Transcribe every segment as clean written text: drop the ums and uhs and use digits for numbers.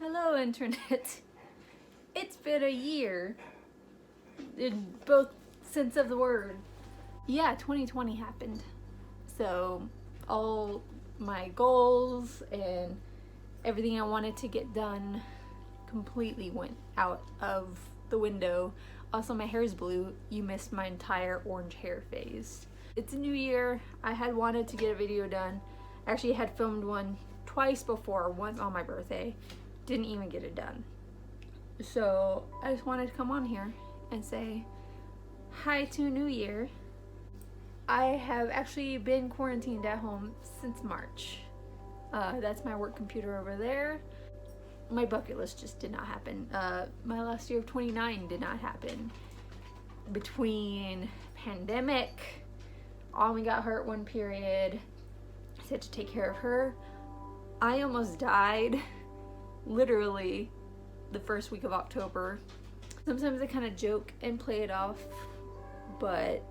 Hello, Internet. It's been a year in both sense of the word. Yeah, 2020 happened. So all my goals and everything I wanted to get done completely went out of the window. Also, my hair is blue. You missed my entire orange hair phase. It's a new year. I had wanted to get a video done. Actually, I had filmed one twice before, once on my birthday. Didn't even get it done. So I just wanted to come on here and say hi to New Year. I have actually been quarantined at home since March. That's my work computer over there. My bucket list just did not happen. My last year of 29 did not happen. Between pandemic, Almi got hurt one period, I had to take care of her. I almost died literally the first week of October. Sometimes I kind of joke and play it off, but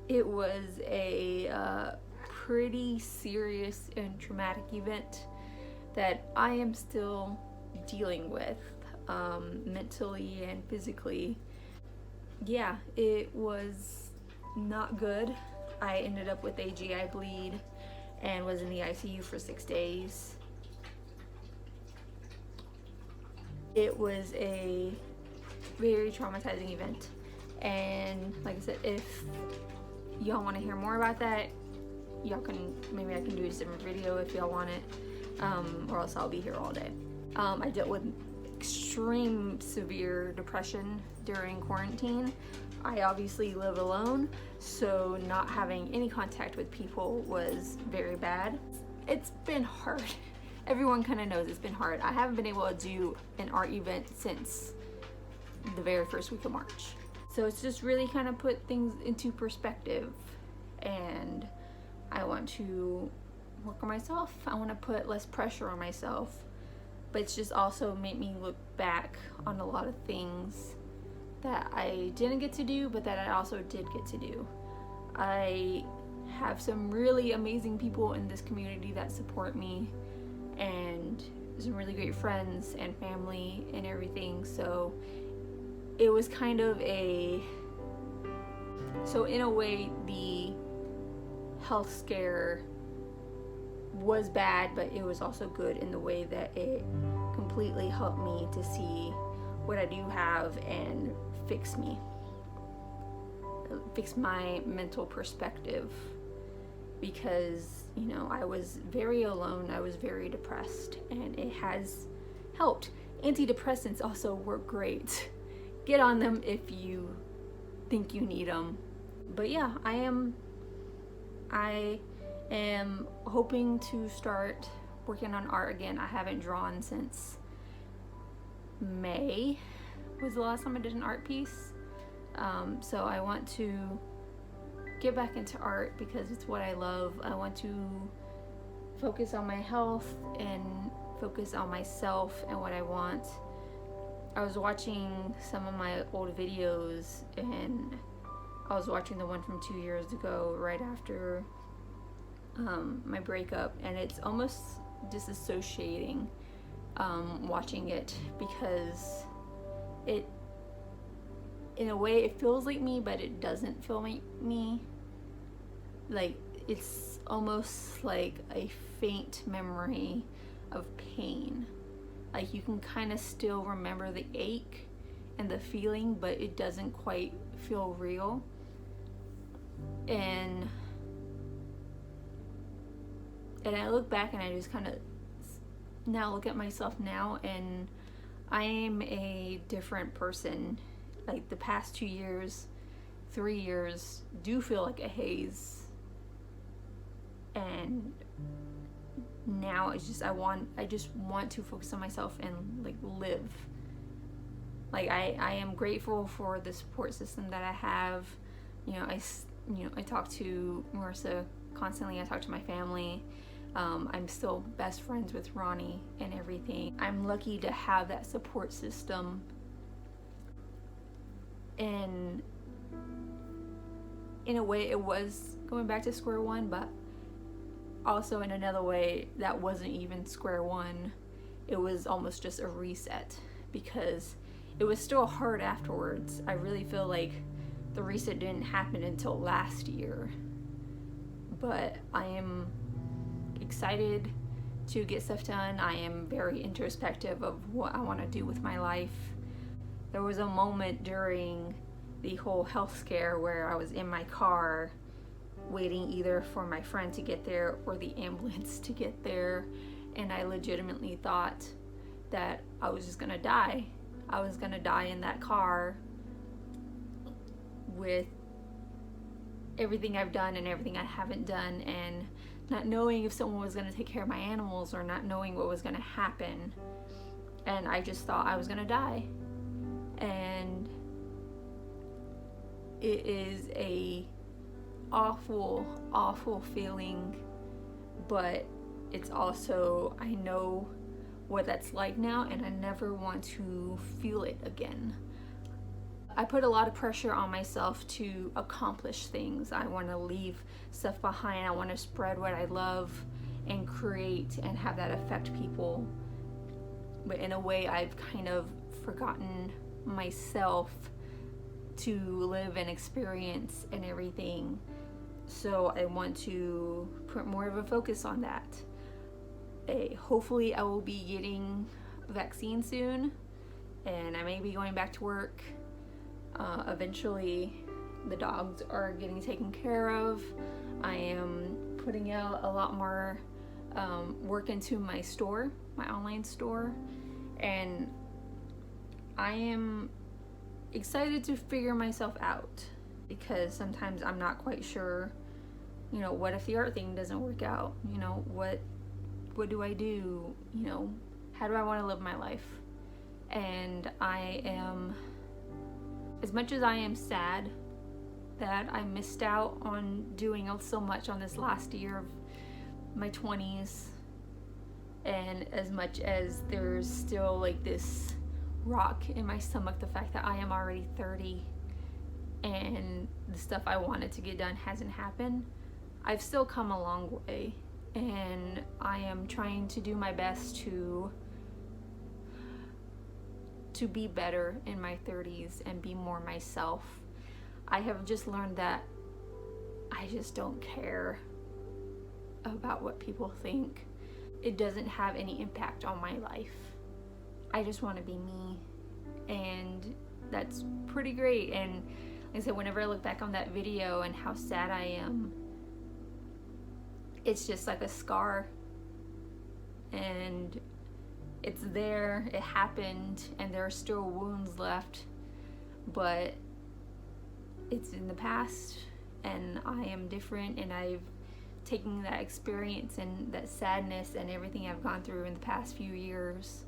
it was a pretty serious and traumatic event that I am still dealing with mentally and physically. Yeah, it was not good. I ended up with a GI bleed and was in the ICU for 6 days. It was a very traumatizing event, and like I said, if y'all want to hear more about that, y'all can, maybe I can do a different video if y'all want it, or else I'll be here all day. I dealt with extreme severe depression during quarantine. I obviously live alone, so not having any contact with people was very bad. It's been hard. Everyone kind of knows it's been hard. I haven't been able to do an art event since the very first week of March. So it's just really kind of put things into perspective, and I want to work on myself. I want to put less pressure on myself, but it's just also made me look back on a lot of things that I didn't get to do, but that I also did get to do. I have some really amazing people in this community that support me, and some really great friends and family and everything. So it was kind of in a way, the health scare was bad, but it was also good in the way that it completely helped me to see what I do have and fix my mental perspective, because I was very alone, I was very depressed, and it has helped. Antidepressants also work great. Get on them if you think you need them. But yeah, I am hoping to start working on art again. I haven't drawn since May was the last time I did an art piece. So I want to get back into art because it's what I love. I want to focus on my health and focus on myself and what I want. I was watching some of my old videos, and I was watching the one from 2 years ago right after my breakup, and it's almost disassociating watching it, because it, in a way, it feels like me, but it doesn't feel like me. Like, it's almost like a faint memory of pain. Like, you can kind of still remember the ache and the feeling, but it doesn't quite feel real. And I look back and I just kind of now look at myself now, and I am a different person. Like, the past 2 years, 3 years do feel like a haze, and now it's just I just want to focus on myself and like live. Like, I am grateful for the support system that I have. I talk to Marissa constantly. I talk to my family. I'm still best friends with Ronnie and everything. I'm lucky to have that support system. And in a way, it was going back to square one, but also in another way, that wasn't even square one. it was almost just a reset, because it was still hard afterwards. I really feel like the reset didn't happen until last year. But I am excited to get stuff done. I am very introspective of what I want to do with my life. There was a moment during the whole health scare where I was in my car waiting either for my friend to get there or the ambulance to get there, and I legitimately thought that I was just gonna die. I was gonna die in that car with everything I've done and everything I haven't done, and not knowing if someone was gonna take care of my animals or not knowing what was gonna happen. And I just thought I was gonna die. And it is a awful feeling, but it's also, I know what that's like now, and I never want to feel it again. I put a lot of pressure on myself to accomplish things. I want to leave stuff behind. I want to spread what I love and create and have that affect people. But in a way, I've kind of forgotten myself to live and experience and everything. So I want to put more of a focus on that. Hopefully I will be getting a vaccine soon, and I may be going back to work. Eventually the dogs are getting taken care of. I am putting out a lot more work into my store, my online store, and I am excited to figure myself out, because sometimes I'm not quite sure, what if the art thing doesn't work out? What do I do? How do I want to live my life? And I am, as much as I am sad that I missed out on doing so much on this last year of my 20s, and as much as there's still like this rock in my stomach, the fact that I am already 30 and the stuff I wanted to get done hasn't happened, I've still come a long way, and I am trying to do my best to be better in my 30s and be more myself. I have just learned that I just don't care about what people think. It doesn't have any impact on my life. I just want to be me, and that's pretty great. And like I said, whenever I look back on that video and how sad I am, it's just like a scar, and it's there, it happened, and there are still wounds left, but it's in the past, and I am different, and I've taken that experience and that sadness and everything I've gone through in the past few years,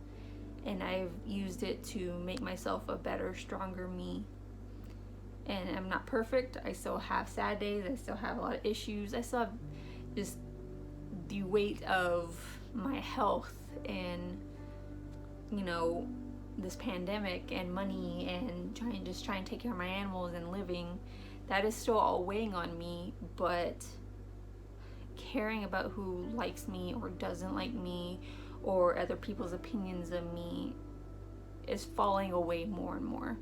and I've used it to make myself a better, stronger me. And I'm not perfect. I still have sad days. I still have a lot of issues. I still have just the weight of my health and, this pandemic and money and trying to take care of my animals and living. That is still all weighing on me, but caring about who likes me or doesn't like me or other people's opinions of me is falling away more and more.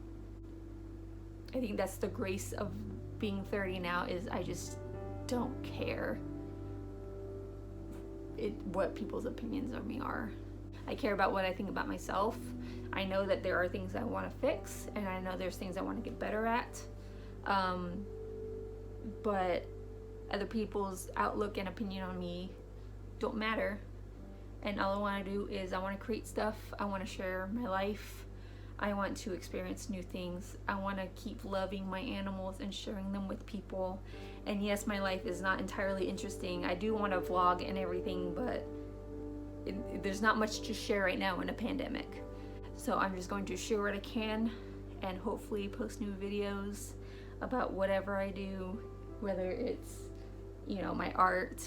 I think that's the grace of being 30 now, is I just don't care what people's opinions of me are. I care about what I think about myself. I know that there are things I want to fix, and I know there's things I want to get better at. But other people's outlook and opinion on me don't matter. And all I want to do is I want to create stuff. I want to share my life. I want to experience new things. I want to keep loving my animals and sharing them with people. And yes, my life is not entirely interesting. I do want to vlog and everything, but there's not much to share right now in a pandemic. So I'm just going to share what I can and hopefully post new videos about whatever I do, whether it's, my art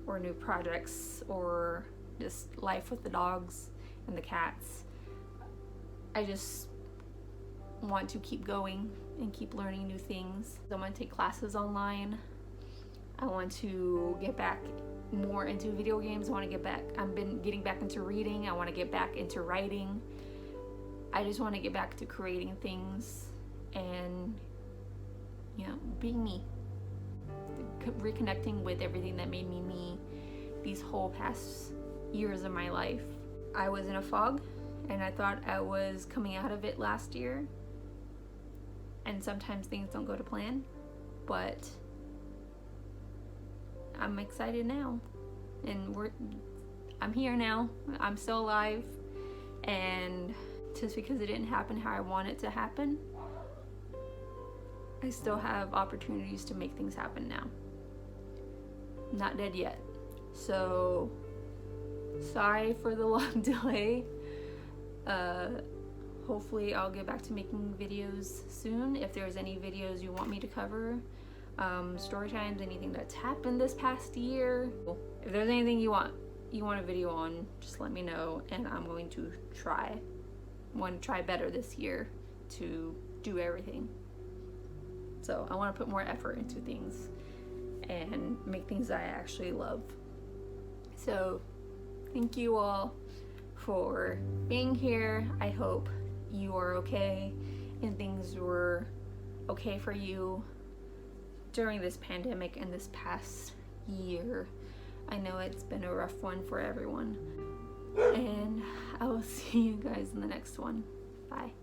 or new projects or just life with the dogs and the cats. I just want to keep going and keep learning new things. I want to take classes online. I want to get back, more into video games. I want to get back. I've been getting back into reading. I want to get back into writing. I just want to get back to creating things and, you know, being me. Reconnecting with everything that made me me these whole past years of my life. I was in a fog and I thought I was coming out of it last year. And sometimes things don't go to plan, but I'm excited now. And I'm here now. I'm still alive. And just because it didn't happen how I want it to happen, I still have opportunities to make things happen now. Not dead yet. So sorry for the long delay. Hopefully I'll get back to making videos soon. If there's any videos you want me to cover, story times, anything that's happened this past year. If there's anything you want a video on, just let me know, and I'm going to try. Want to try better this year to do everything. So I want to put more effort into things and make things that I actually love. So thank you all for being here. I hope you are okay and things were okay for you during this pandemic and this past year. I know it's been a rough one for everyone. And I will see you guys in the next one. Bye.